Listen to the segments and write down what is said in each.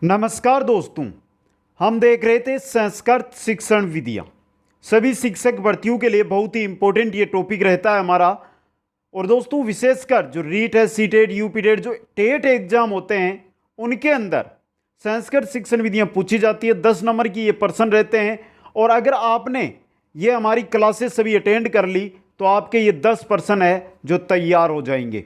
नमस्कार दोस्तों, हम देख रहे थे संस्कृत शिक्षण विधियाँ। सभी शिक्षक भर्तियों के लिए बहुत ही इंपॉर्टेंट ये टॉपिक रहता है हमारा। और दोस्तों, विशेषकर जो रीट है, सीटेट, यूपीटेट, जो टेट एग्जाम होते हैं उनके अंदर संस्कृत शिक्षण विधियाँ पूछी जाती है। 10 नंबर की ये प्रश्न रहते हैं। और अगर आपने ये हमारी क्लासेस सभी अटेंड कर ली तो आपके ये 10 प्रश्न है जो तैयार हो जाएंगे।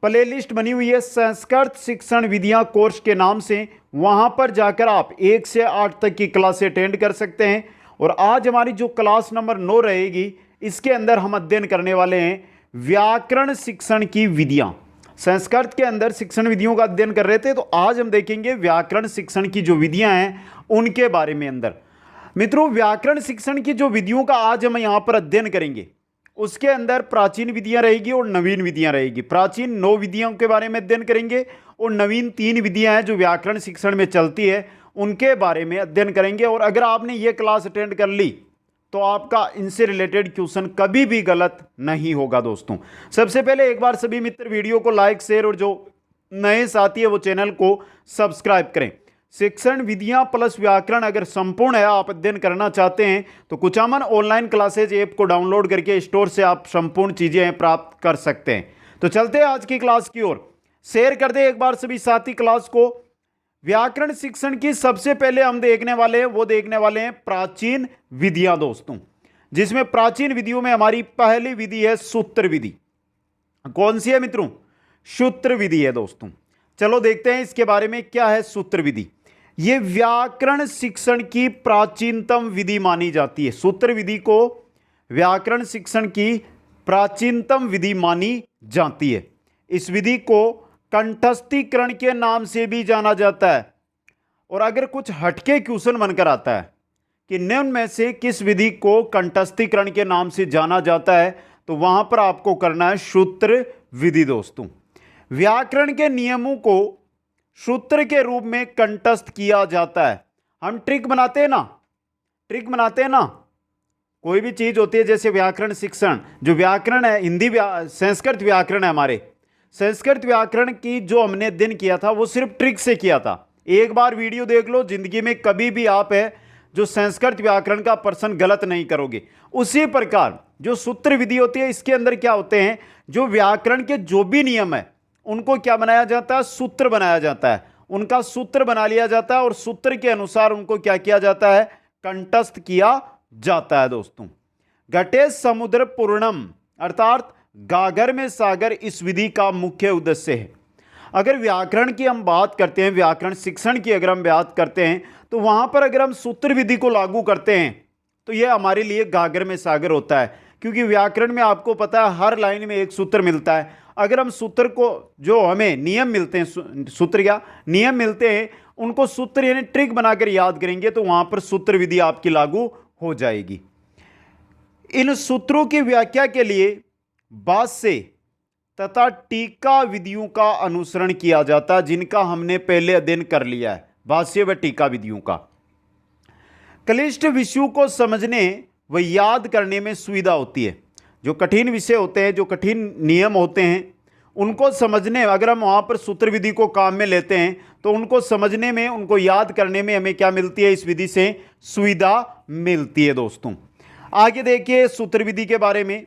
प्ले लिस्ट बनी हुई है संस्कृत शिक्षण विधियां कोर्स के नाम से, वहां पर जाकर आप 1 से 8 तक की क्लास अटेंड कर सकते हैं। और आज हमारी जो क्लास नंबर 9 रहेगी, इसके अंदर हम अध्ययन करने वाले हैं व्याकरण शिक्षण की विधियां। संस्कृत के अंदर शिक्षण विधियों का अध्ययन कर रहे थे, तो आज हम देखेंगे व्याकरण शिक्षण की जो विधियां हैं उनके बारे में अंदर। मित्रों, व्याकरण शिक्षण की जो विधियों का आज हम यहां पर अध्ययन करेंगे, उसके अंदर प्राचीन विधियां रहेगी और नवीन विधियां रहेगी। प्राचीन 9 विधियों के बारे में अध्ययन करेंगे और नवीन 3 विधियां हैं जो व्याकरण शिक्षण में चलती है, उनके बारे में अध्ययन करेंगे। और अगर आपने ये क्लास अटेंड कर ली तो आपका इनसे रिलेटेड क्वेश्चन कभी भी गलत नहीं होगा। दोस्तों, सबसे पहले एक बार सभी मित्र वीडियो को लाइक, शेयर और जो नए साथी है वो चैनल को सब्सक्राइब करें। शिक्षण विधियां प्लस व्याकरण अगर संपूर्ण है, आप अध्ययन करना चाहते हैं तो कुचामन ऑनलाइन क्लासेज ऐप को डाउनलोड करके स्टोर से आप संपूर्ण चीजें प्राप्त कर सकते हैं। तो चलते हैं आज की क्लास की ओर। शेयर कर दे एक बार सभी साथी क्लास को। व्याकरण शिक्षण की सबसे पहले हम देखने वाले हैं प्राचीन विधियां दोस्तों, जिसमें प्राचीन विधियों में हमारी पहली विधि है सूत्र विधि। कौन सी है मित्रों? सूत्र विधि है दोस्तों। चलो देखते हैं इसके बारे में क्या है सूत्र विधि। यह व्याकरण शिक्षण की प्राचीनतम विधि मानी जाती है। सूत्र विधि को व्याकरण शिक्षण की प्राचीनतम विधि मानी जाती है। इस विधि को कंठस्थीकरण के नाम से भी जाना जाता है। और अगर कुछ हटके क्वेश्चन बनकर आता है कि निम्न में से किस विधि को कंठस्थीकरण के नाम से जाना जाता है, तो वहां पर आपको करना है सूत्र विधि दोस्तों। व्याकरण के नियमों को सूत्र के रूप में कंठस्थ किया जाता है। हम ट्रिक बनाते हैं ना, कोई भी चीज होती है जैसे व्याकरण शिक्षण, जो व्याकरण है, संस्कृत व्याकरण है हमारे। संस्कृत व्याकरण की जो हमने अध्ययन किया था वो सिर्फ ट्रिक से किया था। एक बार वीडियो देख लो, जिंदगी में कभी भी आप है जो संस्कृत व्याकरण का प्रश्न गलत नहीं करोगे। उसी प्रकार जो सूत्र विधि होती है, इसके अंदर क्या होते हैं, जो व्याकरण के जो भी नियम है उनको क्या बनाया जाता है, सूत्र बनाया जाता है। उनका सूत्र बना लिया जाता है और सूत्र के अनुसार उनको क्या किया जाता है, कंठस्थ किया जाता है दोस्तों। घटे समुद्र पूर्णम, अर्थात गागर में सागर, इस विधि का मुख्य उद्देश्य है। अगर व्याकरण की हम बात करते हैं, व्याकरण शिक्षण की अगर हम बात करते हैं, तो वहां पर अगर हम सूत्र विधि को लागू करते हैं तो यह हमारे लिए गागर में सागर होता है। क्योंकि व्याकरण में आपको पता है हर लाइन में एक सूत्र मिलता है। अगर हम सूत्र को, जो हमें नियम मिलते हैं, सूत्र या नियम मिलते हैं, उनको सूत्र यानी ट्रिक बनाकर याद करेंगे तो वहां पर सूत्र विधि आपकी लागू हो जाएगी। इन सूत्रों की व्याख्या के लिए भाष्य तथा टीका विधियों का अनुसरण किया जाता है, जिनका हमने पहले अध्ययन कर लिया है। भाष्य व टीका विधियों का क्लिष्ट विषयों को समझने व याद करने में सुविधा होती है। जो कठिन विषय होते हैं, जो कठिन नियम होते हैं, उनको समझने, अगर हम वहाँ पर सूत्र विधि को काम में लेते हैं तो उनको समझने में, उनको याद करने में हमें क्या मिलती है, इस विधि से सुविधा मिलती है दोस्तों। आगे देखिए सूत्र विधि के बारे में।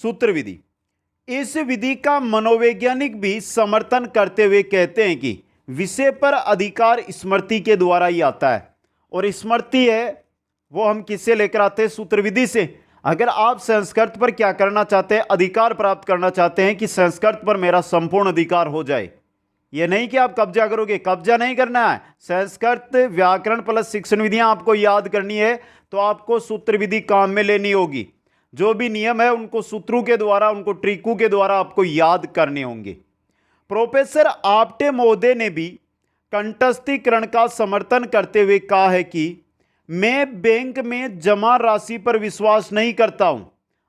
सूत्र विधि, इस विधि का मनोवैज्ञानिक भी समर्थन करते हुए कहते हैं कि विषय पर अधिकार स्मृति के द्वारा ही आता है। और स्मृति है वो हम किससे लेकर आते हैं, सूत्र विधि से। अगर आप संस्कृत पर क्या करना चाहते हैं, अधिकार प्राप्त करना चाहते हैं कि संस्कृत पर मेरा संपूर्ण अधिकार हो जाए, यह नहीं कि आप कब्जा करोगे, कब्जा नहीं करना है। संस्कृत व्याकरण प्लस शिक्षण विधियां आपको याद करनी है तो आपको सूत्र विधि काम में लेनी होगी। जो भी नियम है उनको सूत्रों के द्वारा, उनको ट्रिकों के द्वारा आपको याद करने होंगे। प्रोफेसर आप्टे महोदय ने भी कंठस्थीकरण का समर्थन करते हुए कहा है कि मैं बैंक में जमा राशि पर विश्वास नहीं करता हूं,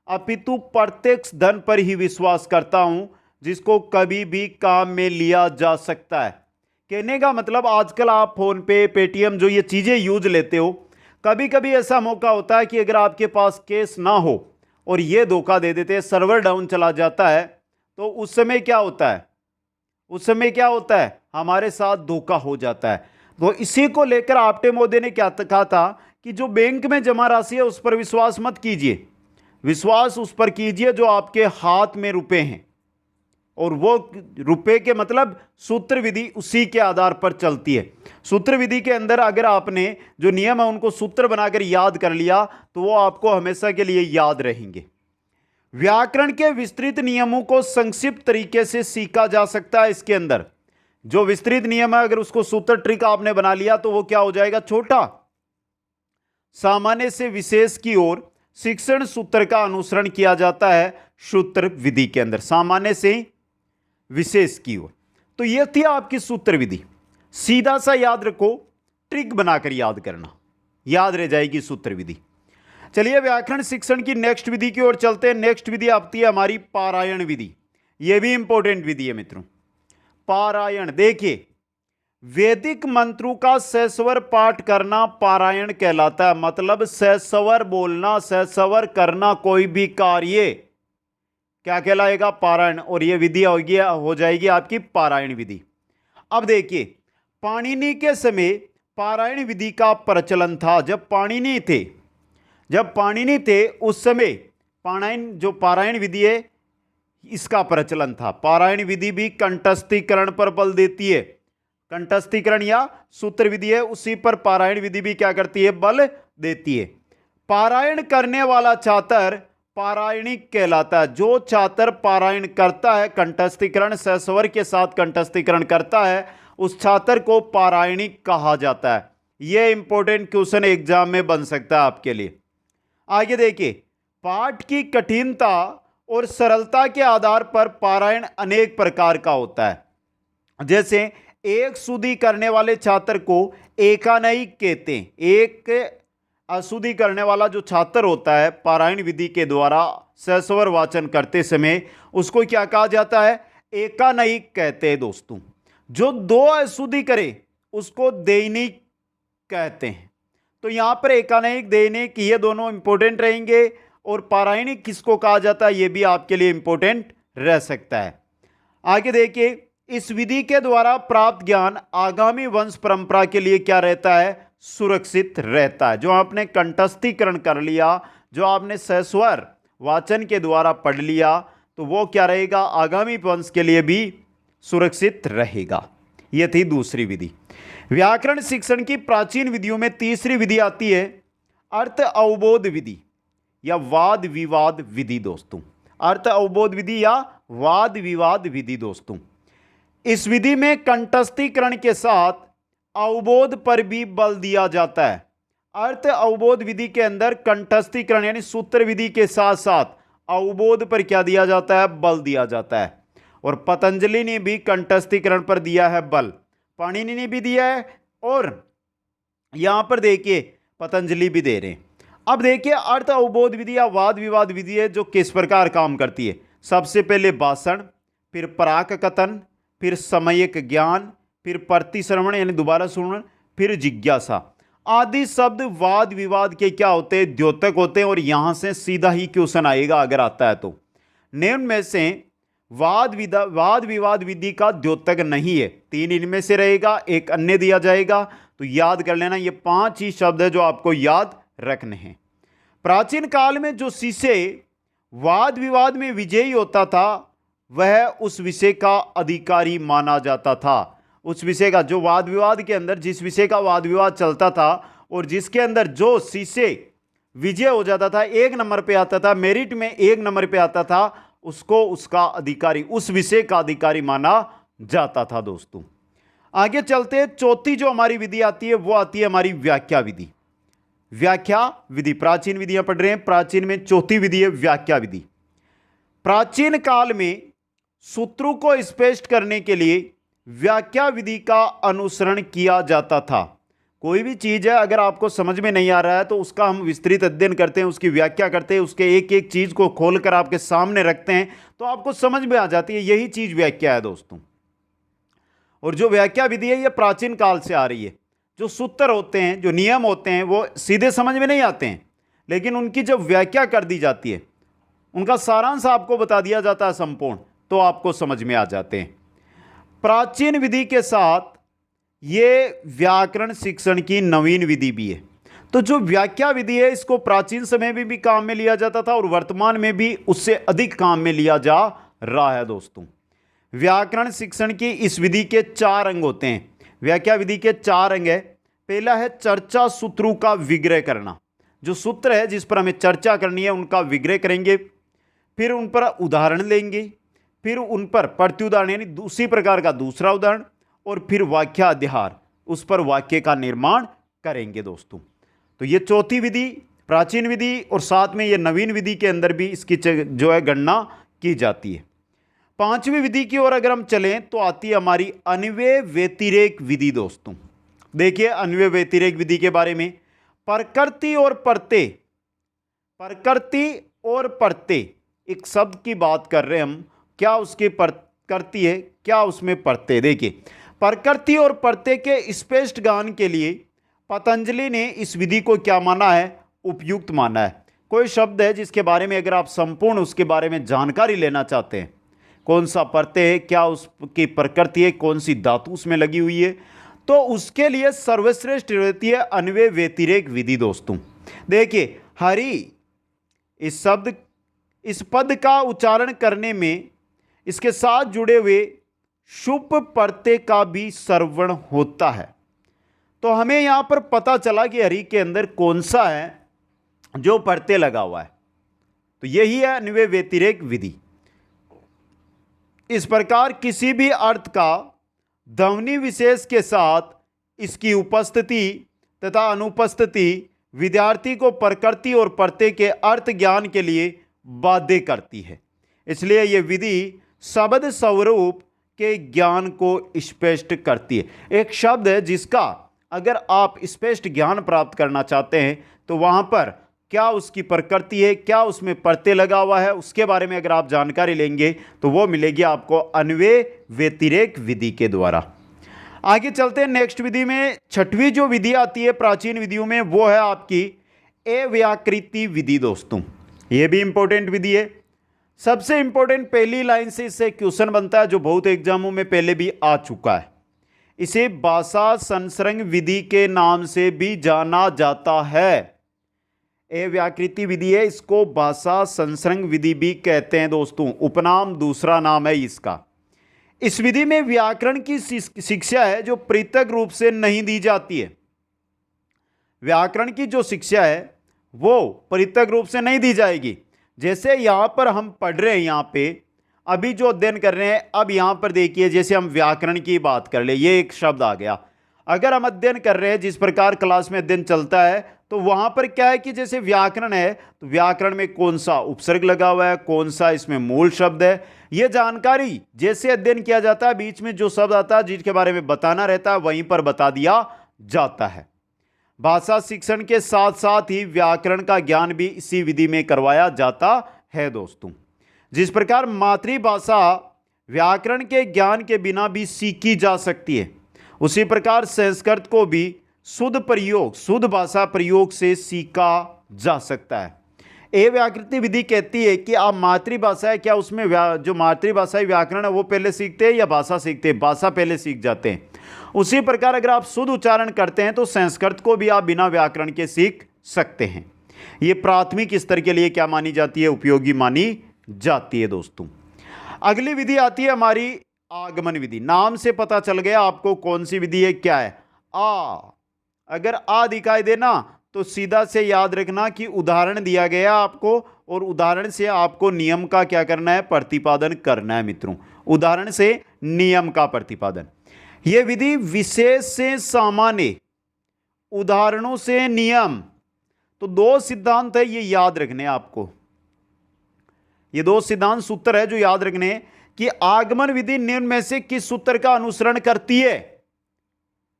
अपितु प्रत्यक्ष धन पर ही विश्वास करता हूं, जिसको कभी भी काम में लिया जा सकता है। कहने का मतलब, आजकल आप फोन पे, पेटीएम, जो ये चीजें यूज लेते हो, कभी कभी ऐसा मौका होता है कि अगर आपके पास कैश ना हो और ये धोखा दे देते हैं, सर्वर डाउन चला जाता है, तो उस समय क्या होता है, हमारे साथ धोखा हो जाता है। तो इसी को लेकर आप्टे मोदी ने क्या कहा था कि जो बैंक में जमा राशि है उस पर विश्वास मत कीजिए, विश्वास उस पर कीजिए जो आपके हाथ में रुपए हैं, और वो रुपए के मतलब सूत्र विधि उसी के आधार पर चलती है। सूत्र विधि के अंदर अगर आपने जो नियम है उनको सूत्र बनाकर याद कर लिया तो वो आपको हमेशा के लिए याद रहेंगे। व्याकरण के विस्तृत नियमों को संक्षिप्त तरीके से सीखा जा सकता है। इसके अंदर जो विस्तृत नियम है अगर उसको सूत्र ट्रिक आपने बना लिया तो वो क्या हो जाएगा, छोटा। सामान्य से विशेष की ओर शिक्षण सूत्र का अनुसरण किया जाता है सूत्र विधि के अंदर, सामान्य से विशेष की ओर। तो यह थी आपकी सूत्र विधि। सीधा सा याद रखो, ट्रिक बनाकर याद करना, याद रह जाएगी सूत्र विधि। चलिए व्याकरण शिक्षण की नेक्स्ट विधि की ओर चलते हैं। नेक्स्ट विधि आती है हमारी पारायण विधि। यह भी इंपॉर्टेंट विधि है मित्रों। पारायण, देखिए वैदिक मंत्रों का सहस्वर पाठ करना पारायण कहलाता है। मतलब सहस्वर बोलना, सहस्वर करना कोई भी कार्य क्या कहलाएगा, पारायण। और यह विधि हो जाएगी आपकी पारायण विधि। अब देखिए पाणिनि के समय पारायण विधि का प्रचलन था। जब पाणिनि थे उस समय पारायण विधि है इसका प्रचलन था। पारायण विधि भी कंठस्थीकरण पर बल देती है। कंठस्थीकरण या सूत्र विधि है उसी पर पारायण विधि भी क्या करती है, बल देती है। पारायण करने वाला छात्र पारायणिक कहलाता है। जो छात्र पारायण करता है, कंठस्थीकरण सहस्वर के साथ कंठस्थीकरण करता है, उस छात्र को पारायणिक कहा जाता है। यह इंपॉर्टेंट क्वेश्चन एग्जाम में बन सकता है आपके लिए। आगे देखिए, पाठ की कठिनता और सरलता के आधार पर पारायण अनेक प्रकार का होता है। जैसे एक सुधि करने वाले छात्र को एकानयिक कहते हैं। एक अशुद्धि करने वाला जो छात्र होता है पारायण विधि के द्वारा सहस्वर वाचन करते समय उसको क्या कहा जाता है, एकानयिक कहते हैं दोस्तों। जो दो अशुद्धि करे उसको दैनिक कहते हैं। तो यहां पर एकानयिक दैनिक ये दोनों इंपॉर्टेंट रहेंगे। और पारायणिक किसको कहा जाता है ये भी आपके लिए इंपॉर्टेंट रह सकता है। आगे देखिए, इस विधि के द्वारा प्राप्त ज्ञान आगामी वंश परंपरा के लिए क्या रहता है, सुरक्षित रहता है। जो आपने कंठस्थीकरण कर लिया, जो आपने सहस्वर वाचन के द्वारा पढ़ लिया, तो वो क्या रहेगा, आगामी वंश के लिए भी सुरक्षित रहेगा। यह थी दूसरी विधि। व्याकरण शिक्षण की प्राचीन विधियों में तीसरी विधि आती है अर्थ अवबोध विधि या वाद विवाद विधि दोस्तों। अर्थ अवबोध विधि या वाद विवाद विधि दोस्तों। इस विधि में कंठस्थीकरण के साथ अवबोध पर भी बल दिया जाता है। अर्थ अवबोध विधि के अंदर कंठस्थीकरण यानी सूत्र विधि के साथ साथ अवबोध पर क्या दिया जाता है, बल दिया जाता है। और पतंजलि ने भी कंठस्थीकरण पर दिया है बल, पाणिनि ने भी दिया है, और यहां पर देखिए पतंजलि भी दे रहे हैं। अब देखिए अर्थ अवबोध विधि या वाद विवाद विधि है जो किस प्रकार काम करती है। सबसे पहले भाषण, फिर पराक कथन, फिर समयक ज्ञान, फिर प्रतिश्रवण यानी दोबारा सुनना, फिर जिज्ञासा आदि शब्द वाद विवाद के क्या होते हैं, द्योतक होते हैं। और यहां से सीधा ही क्वेश्चन आएगा अगर आता है तो। निम्न में से वाद विवाद विधि का द्योतक नहीं है। तीन इनमें से रहेगा, एक अन्य दिया जाएगा। तो याद कर लेना, ये 5 ही शब्द है जो आपको याद रखने हैं। प्राचीन काल में जो शिष्य वाद विवाद में विजयी होता था वह उस विषय का अधिकारी माना जाता था। उस विषय का जो वाद विवाद के अंदर जिस विषय का वाद विवाद चलता था और जिसके अंदर जो शिष्य विजय हो जाता था, 1 नंबर पे आता था, मेरिट में 1 नंबर पे आता था, उसको उसका अधिकारी, उस विषय का अधिकारी माना जाता था दोस्तों। आगे चलते हैं, चौथी जो हमारी विधि आती है वो आती है हमारी व्याख्या विधि। व्याख्या विधि, प्राचीन विधियां पढ़ रहे हैं, प्राचीन में चौथी विधि है व्याख्या विधि। प्राचीन काल में सूत्रों को स्पष्ट करने के लिए व्याख्या विधि का अनुसरण किया जाता था। कोई भी चीज है अगर आपको समझ में नहीं आ रहा है तो उसका हम विस्तृत अध्ययन करते हैं, उसकी व्याख्या करते हैं, उसके एक एक चीज को खोलकर आपके सामने रखते हैं तो आपको समझ में आ जाती है। यही चीज व्याख्या है दोस्तों। और जो व्याख्या विधि है ये प्राचीन काल से आ रही है। जो सूत्र होते हैं, जो नियम होते हैं, वो सीधे समझ में नहीं आते हैं, लेकिन उनकी जब व्याख्या कर दी जाती है, उनका सारांश आपको बता दिया जाता है संपूर्ण, तो आपको समझ में आ जाते हैं। प्राचीन विधि के साथ ये व्याकरण शिक्षण की नवीन विधि भी है। तो जो व्याख्या विधि है इसको प्राचीन समय में भी काम में लिया जाता था और वर्तमान में भी उससे अधिक काम में लिया जा रहा है दोस्तों। व्याकरण शिक्षण की इस विधि के 4 अंग होते हैं। व्याख्या विधि के 4 अंग है। पहला है चर्चा सूत्रों का विग्रह करना। जो सूत्र है जिस पर हमें चर्चा करनी है उनका विग्रह करेंगे, फिर उन पर उदाहरण लेंगे, फिर उन पर प्रत्युदाहरण यानी दूसरी प्रकार का दूसरा उदाहरण, और फिर वाक्याध्यार, उस पर वाक्य का निर्माण करेंगे दोस्तों। तो ये चौथी विधि प्राचीन विधि और साथ में ये नवीन विधि के अंदर भी इसकी जो है गणना की जाती है। 5वीं विधि की ओर अगर हम चलें तो आती है हमारी अन्वय व्यतिरेक विधि दोस्तों। देखिए अन्वय व्यतिरेक विधि के बारे में, प्रकृति और प्रत्यय, प्रकृति और प्रत्यय एक शब्द की बात कर रहे हैं हम, क्या उसकी प्रकृति है क्या उसमें प्रत्यय। देखिए प्रकृति और प्रत्यय के स्पष्ट ज्ञान के लिए पतंजलि ने इस विधि को क्या माना है, उपयुक्त माना है। कोई शब्द है जिसके बारे में अगर आप संपूर्ण उसके बारे में जानकारी लेना चाहते हैं, कौन सा प्रत्यय है, क्या उसकी प्रकृति है, कौन सी धातु उसमें लगी हुई है, तो उसके लिए सर्वश्रेष्ठ रहती है अन्वय व्यतिरेक विधि दोस्तों। देखिए हरि इस शब्द इस पद का उच्चारण करने में इसके साथ जुड़े हुए शुभ प्रत्यय का भी श्रवण होता है। तो हमें यहां पर पता चला कि हरि के अंदर कौन सा है जो प्रत्यय लगा हुआ है, तो यही है अन्वय व्यतिरेक विधि। इस प्रकार किसी भी अर्थ का ध्वनि विशेष के साथ इसकी उपस्थिति तथा अनुपस्थिति विद्यार्थी को प्रकृति और प्रत्यय के अर्थ ज्ञान के लिए बाध्य करती है। इसलिए यह विधि शब्द स्वरूप के ज्ञान को स्पष्ट करती है। एक शब्द है जिसका अगर आप स्पष्ट ज्ञान प्राप्त करना चाहते हैं तो वहां पर क्या उसकी प्रकृति है, क्या उसमें प्रत्यय लगा हुआ है, उसके बारे में अगर आप जानकारी लेंगे तो वो मिलेगी आपको अन्वय व्यतिरेक विधि के द्वारा। आगे चलते हैं नेक्स्ट विधि में। 6वीं जो विधि आती है प्राचीन विधियों में वो है आपकी अव्याकृति विधि दोस्तों। ये भी इंपॉर्टेंट विधि है। सबसे इंपॉर्टेंट पहली लाइन से इससे क्वेश्चन बनता है जो बहुत एग्जामों में पहले भी आ चुका है। इसे भाषा संसर्ग विधि के नाम से भी जाना जाता है। अव्याकृति विधि है, इसको भाषा संसर्ग विधि भी कहते हैं दोस्तों, उपनाम दूसरा नाम है इसका। इस विधि में व्याकरण की शिक्षा है जो पृथक रूप से नहीं दी जाती है। व्याकरण की जो शिक्षा है वो पृथक रूप से नहीं दी जाएगी। जैसे यहां पर हम पढ़ रहे हैं, यहां पे अभी जो अध्ययन कर रहे हैं, अब यहां पर देखिए जैसे हम व्याकरण की बात कर ले, ये एक शब्द आ गया। अगर हम अध्ययन कर रहे हैं जिस प्रकार क्लास में अध्ययन चलता है तो वहां पर क्या है कि जैसे व्याकरण है तो व्याकरण में कौन सा उपसर्ग लगा हुआ है, कौन सा इसमें मूल शब्द है, यह जानकारी जैसे अध्ययन किया जाता है बीच में जो शब्द आता है जिसके बारे में बताना रहता है वहीं पर बता दिया जाता है। भाषा शिक्षण के साथ साथ ही व्याकरण का ज्ञान भी इसी विधि में करवाया जाता है दोस्तों। जिस प्रकार मातृभाषा व्याकरण के ज्ञान के बिना भी सीखी जा सकती है, उसी प्रकार संस्कृत को भी शुद्ध प्रयोग, शुद्ध भाषा प्रयोग से सीखा जा सकता है। अव्याकृति विधि कहती है कि आप मातृभाषा है क्या उसमें जो मातृभाषा व्याकरण है वो पहले सीखते हैं या भाषा सीखते हैं, भाषा पहले सीख जाते हैं। उसी प्रकार अगर आप शुद्ध उच्चारण करते हैं तो संस्कृत को भी आप बिना व्याकरण के सीख सकते हैं। ये प्राथमिक स्तर के लिए क्या मानी जाती है, उपयोगी मानी जाती है दोस्तों। अगली विधि आती है हमारी आगमन विधि। नाम से पता चल गया आपको कौन सी विधि है, क्या है आ। अगर आ दिखाई देना तो सीधा से याद रखना कि उदाहरण दिया गया आपको और उदाहरण से आपको नियम का क्या करना है, प्रतिपादन करना है मित्रों। उदाहरण से नियम का प्रतिपादन। यह विधि विशेष से सामान्य, उदाहरणों से नियम, तो 2 सिद्धांत है ये याद रखने आपको। ये 2 सिद्धांत सूत्र है जो याद रखने कि आगमन विधि निम्न में से किस सूत्र का अनुसरण करती है।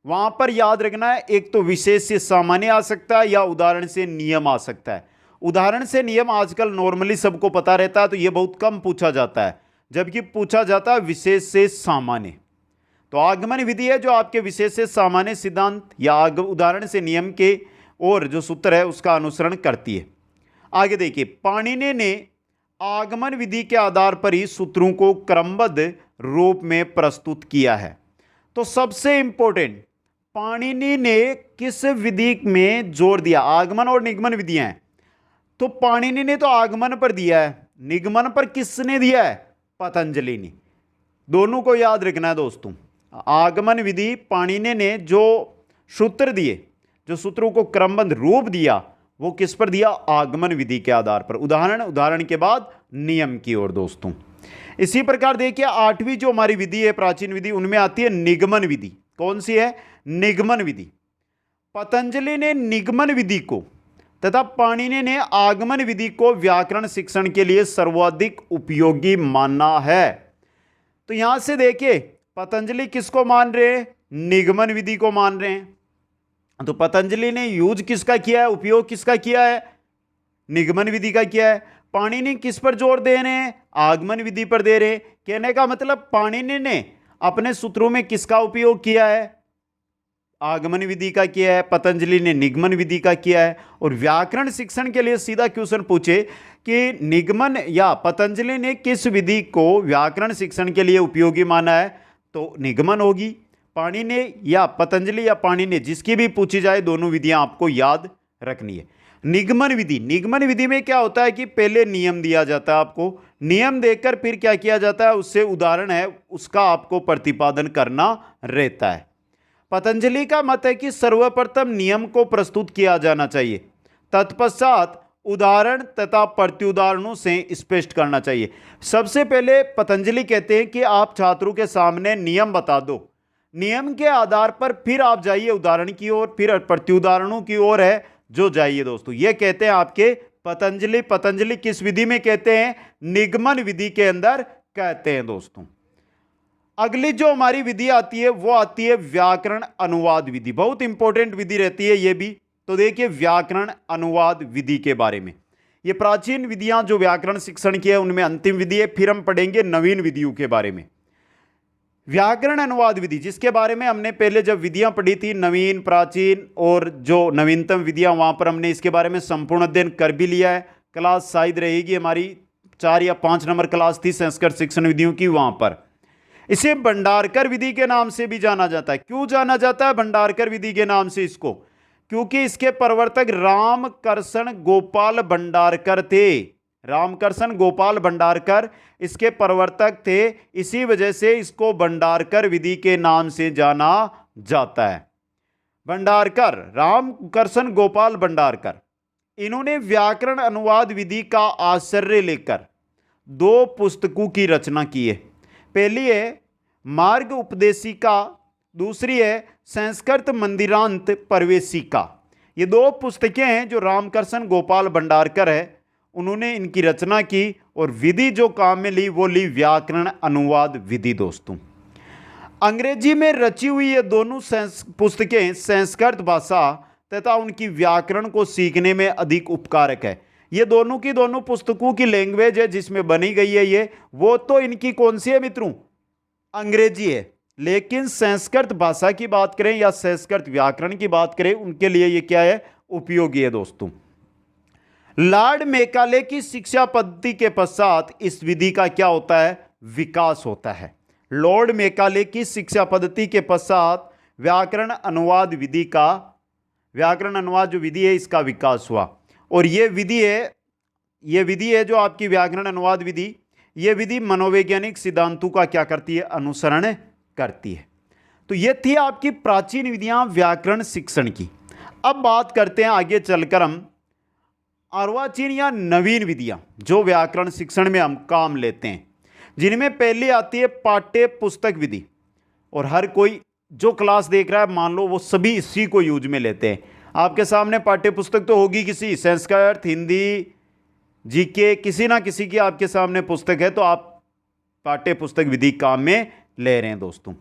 वहां पर याद रखना है एक तो विशेष से सामान्य आ सकता है या उदाहरण से नियम आ सकता है। उदाहरण से नियम आजकल नॉर्मली सबको पता रहता है तो यह बहुत कम पूछा जाता है, जबकि पूछा जाता है विशेष से सामान्य। तो आगमन विधि है जो आपके विशेष से सामान्य सिद्धांत या उदाहरण से नियम के और जो सूत्र है उसका अनुसरण करती है। आगे देखिए, पाणिनि ने आगमन विधि के आधार पर ही सूत्रों को क्रमबद्ध रूप में प्रस्तुत किया है। तो सबसे इंपॉर्टेंट, पाणिनि ने किस विधि में जोर दिया? आगमन और निगमन विधियां हैं, तो पाणिनि ने तो आगमन पर दिया है, निगमन पर किसने दिया है? पतंजलि ने। दोनों को याद रखना है दोस्तों। आगमन विधि पाणिनि ने जो सूत्र दिए, जो सूत्रों को क्रमबद्ध रूप दिया, वो किस पर दिया? आगमन विधि के आधार पर। उदाहरण के बाद नियम की ओर दोस्तों। इसी प्रकार देखिए, 8वीं जो हमारी विधि है, प्राचीन विधि, उनमें आती है निगमन विधि। कौन सी है? निगमन विधि। पतंजलि ने निगमन विधि को तथा पाणिनि ने आगमन विधि को व्याकरण शिक्षण के लिए सर्वाधिक उपयोगी माना है। तो यहां से देखिए, पतंजलि किसको मान रहे हैं? निगमन विधि को मान रहे हैं। तो पतंजलि ने यूज किसका किया है? उपयोग किसका किया है? निगमन विधि का किया है। पाणिनि किस पर जोर दे रहे हैं? आगमन विधि पर दे रहे हैं। कहने का मतलब पाणिनि ने अपने सूत्रों में किसका उपयोग किया है? आगमन विधि का किया है। पतंजलि ने निगमन विधि का किया है। और व्याकरण शिक्षण के लिए सीधा क्वेश्चन पूछे कि निगमन या पतंजलि ने किस विधि को व्याकरण शिक्षण के लिए उपयोगी माना है, तो निगमन होगी। पाणिनि या पतंजलि या पाणिनि, जिसकी भी पूछी जाए, दोनों विधियां आपको याद रखनी है। निगमन विधि, निगमन विधि में क्या होता है कि पहले नियम दिया जाता है आपको, नियम देकर फिर क्या किया जाता है, उससे उदाहरण है उसका आपको प्रतिपादन करना रहता है। पतंजलि का मत है कि सर्वप्रथम नियम को प्रस्तुत किया जाना चाहिए, तत्पश्चात उदाहरण तथा प्रत्युदाहरणों से स्पष्ट करना चाहिए। सबसे पहले पतंजलि कहते हैं कि आप छात्रों के सामने नियम बता दो, नियम के आधार पर फिर आप जाइए उदाहरण की ओर, फिर प्रत्युदाहरणों की ओर है जो जाइए दोस्तों। ये कहते हैं आपके पतंजलि। पतंजलि किस विधि में कहते हैं? निगमन विधि के अंदर कहते हैं दोस्तों। अगली जो हमारी विधि आती है वो आती है व्याकरण अनुवाद विधि। बहुत इंपॉर्टेंट विधि रहती है ये भी। तो देखिए, व्याकरण अनुवाद विधि के बारे में, ये प्राचीन विधियां जो व्याकरण शिक्षण की है उनमें अंतिम विधि है। फिर हम पढ़ेंगे नवीन विधियों के बारे में। व्याकरण अनुवाद विधि, जिसके बारे में हमने पहले जब विधियां पढ़ी थी, नवीन, प्राचीन और जो नवीनतम विधियां, वहां पर हमने इसके बारे में संपूर्ण अध्ययन कर भी लिया है। क्लास शायद रहेगी हमारी 4 या 5 नंबर क्लास थी संस्कृत शिक्षण विधियों की, वहां पर। इसे भंडारकर विधि के नाम से भी जाना जाता है। क्यों जाना जाता है भंडारकर विधि के नाम से इसको? क्योंकि इसके प्रवर्तक रामकर्षण गोपाल भंडारकर थे। रामकर्षण गोपाल भंडारकर इसके प्रवर्तक थे, इसी वजह से इसको भंडारकर विधि के नाम से जाना जाता है। भंडारकर, रामकर्षण गोपाल भंडारकर, इन्होंने व्याकरण अनुवाद विधि का आश्रय लेकर 2 पुस्तकों की रचना की है। पहली है मार्ग उपदेशिका, दूसरी है संस्कृत मंदिरांत प्रवेशिका। ये 2 पुस्तकें हैं जो रामकर्षण गोपाल भंडारकर है, उन्होंने इनकी रचना की और विधि जो काम में ली वो ली व्याकरण अनुवाद विधि दोस्तों। अंग्रेजी में रची हुई ये दोनों पुस्तकें संस्कृत भाषा तथा उनकी व्याकरण को सीखने में अधिक उपकारक है। ये दोनों की दोनों पुस्तकों की लैंग्वेज है जिसमें बनी गई है ये, वो तो इनकी कौन सी है मित्रों? अंग्रेजी है। लेकिन संस्कृत भाषा की बात करें या संस्कृत व्याकरण की बात करें, उनके लिए ये क्या है? उपयोगी है दोस्तों। लॉर्ड मैकाले की शिक्षा पद्धति के पश्चात इस विधि का क्या होता है? विकास होता है। लॉर्ड मैकाले की शिक्षा पद्धति के पश्चात व्याकरण अनुवाद विधि का, व्याकरण अनुवाद जो विधि है इसका विकास हुआ। और ये विधि है जो आपकी व्याकरण अनुवाद विधि, ये विधि मनोवैज्ञानिक सिद्धांतों का क्या करती है? अनुसरण करती है। तो ये थी आपकी प्राचीन विधियां व्याकरण शिक्षण की। अब बात करते हैं आगे चलकर हम अर्वाचीन या नवीन विधियां जो व्याकरण शिक्षण में हम काम लेते हैं, जिनमें पहली आती है पाठ्य पुस्तक विधि। और हर कोई जो क्लास देख रहा है, मान लो वो सभी इसी को यूज में लेते हैं। आपके सामने पाठ्य पुस्तक तो होगी किसी, संस्कृत, हिंदी, जीके, किसी ना किसी की आपके सामने पुस्तक है, तो आप पाठ्य पुस्तक विधि काम में ले रहे हैं दोस्तों।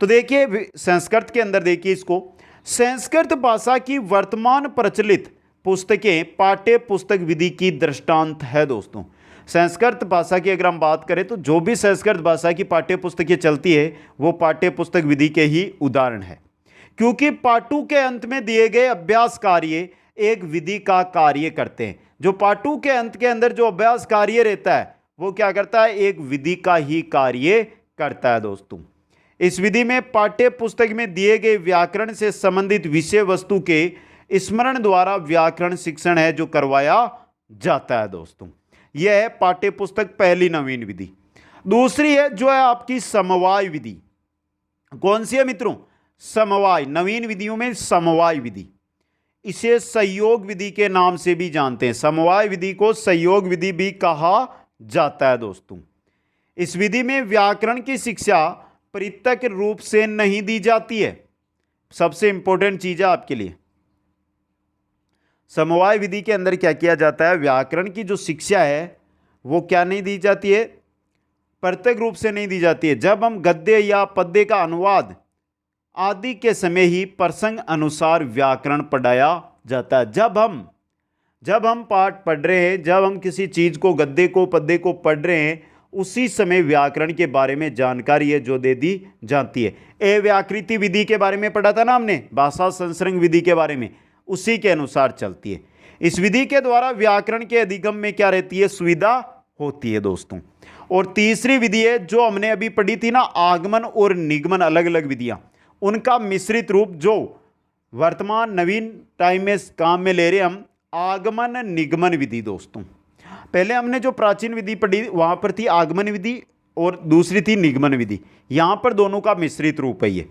तो देखिए संस्कृत के अंदर देखिए इसको, संस्कृत भाषा की वर्तमान प्रचलित पुस्तकें पाठ्य पुस्तक विधि की दृष्टांत है दोस्तों। संस्कृत भाषा की अगर हम बात करें तो जो भी संस्कृत भाषा की पाठ्य पुस्तकें चलती है वो पाठ्य पुस्तक विधि के ही उदाहरण है, क्योंकि पाठों के अंत में दिए गए अभ्यास कार्य एक विधि का कार्य करते हैं। जो पार्ट 2 के अंत के अंदर जो अभ्यास कार्य रहता है वो क्या करता है, एक विधि का ही कार्य करता है दोस्तों। इस विधि में पाठ्य पुस्तक में दिए गए व्याकरण से संबंधित विषय वस्तु के स्मरण द्वारा व्याकरण शिक्षण है जो करवाया जाता है दोस्तों। यह है पाठ्य पुस्तक पहली नवीन विधि। दूसरी है जो है आपकी समवाय विधि। कौन सी है मित्रों, समवाय। नवीन विधियों में समवाय विधि, इसे सहयोग विधि के नाम से भी जानते हैं। समवाय विधि को सहयोग विधि भी कहा जाता है दोस्तों। इस विधि में व्याकरण की शिक्षा पृथक रूप से नहीं दी जाती है। सबसे इंपॉर्टेंट चीज है आपके लिए, समवाय विधि के अंदर क्या किया जाता है, व्याकरण की जो शिक्षा है वो क्या नहीं दी जाती है, पृथक रूप से नहीं दी जाती है। जब हम गद्य या पद्य का अनुवाद आदि के समय ही प्रसंग अनुसार व्याकरण पढ़ाया जाता है। जब हम पाठ पढ़ रहे हैं, जब हम किसी चीज को, गद्य को, पद्य को पढ़ रहे हैं, उसी समय व्याकरण के बारे में जानकारी है जो दे दी जाती है। व्याकृति विधि के बारे में पढ़ा था ना हमने, भाषा संसर्ग विधि के बारे में, उसी के अनुसार चलती है। इस विधि के द्वारा व्याकरण के अधिगम में क्या रहती है, सुविधा होती है दोस्तों। और तीसरी विधि है जो हमने अभी पढ़ी थी ना, आगमन और निगमन, अलग अलग विधियां, उनका मिश्रित रूप जो वर्तमान नवीन टाइम में काम में ले रहे हम, आगमन निगमन विधि दोस्तों। पहले हमने जो प्राचीन विधि पढ़ी वहां पर थी आगमन विधि और दूसरी थी निगमन विधि। यहां पर दोनों का मिश्रित रूप है ये।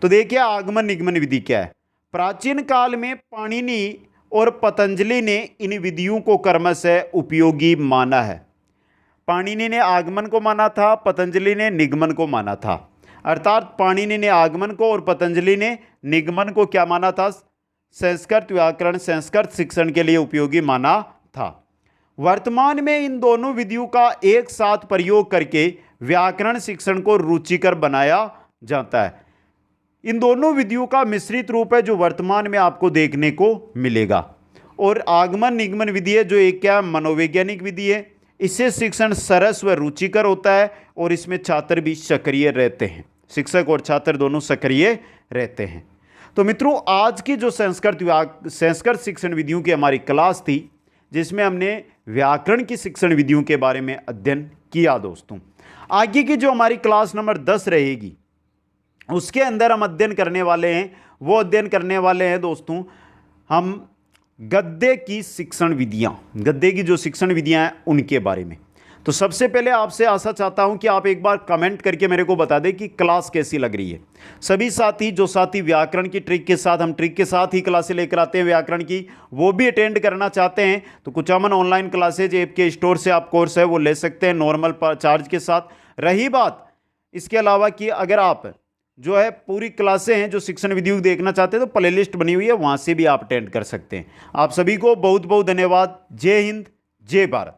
तो देखिए आगमन निगमन विधि क्या है। प्राचीन काल में पाणिनि और पतंजलि ने इन विधियों को क्रमशः उपयोगी माना है। पाणिनि ने आगमन को माना था, पतंजलि ने निगमन को माना था। अर्थात पाणिनि ने आगमन को और पतंजलि ने निगमन को क्या माना था, संस्कृत व्याकरण, संस्कृत शिक्षण के लिए उपयोगी माना था। वर्तमान में इन दोनों विधियों का एक साथ प्रयोग करके व्याकरण शिक्षण को रुचिकर बनाया जाता है। इन दोनों विधियों का मिश्रित रूप है जो वर्तमान में आपको देखने को मिलेगा। और आगमन निगमन विधि है जो एक क्या मनोवैज्ञानिक विधि है। इससे शिक्षण सरस व रुचिकर होता है और इसमें छात्र भी सक्रिय रहते हैं, शिक्षक और छात्र दोनों सक्रिय रहते हैं। तो मित्रों आज की जो संस्कृत शिक्षण विधियों की हमारी क्लास थी जिसमें हमने व्याकरण की शिक्षण विधियों के बारे में अध्ययन किया दोस्तों। आगे की जो हमारी क्लास नंबर 10 रहेगी उसके अंदर हम अध्ययन करने वाले हैं दोस्तों हम गद्य की शिक्षण विधियां, गद्य की जो शिक्षण विधियां हैं उनके बारे में। तो सबसे पहले आपसे आशा चाहता हूं कि आप एक बार कमेंट करके मेरे को बता दें कि क्लास कैसी लग रही है। सभी साथी जो साथी व्याकरण की ट्रिक के साथ, हम ट्रिक के साथ ही क्लासें लेकर आते हैं व्याकरण की, वो भी अटेंड करना चाहते हैं तो कुचामन ऑनलाइन क्लासेज ऐप के स्टोर से आप कोर्स है वो ले सकते हैं नॉर्मल चार्ज के साथ। रही बात इसके अलावा कि अगर आप जो है पूरी क्लासें हैं जो शिक्षण विधियों देखना चाहते हैं तो प्लेलिस्ट बनी हुई है, वहां से भी आप अटेंड कर सकते हैं। आप सभी को बहुत बहुत धन्यवाद। जय हिंद, जय भारत।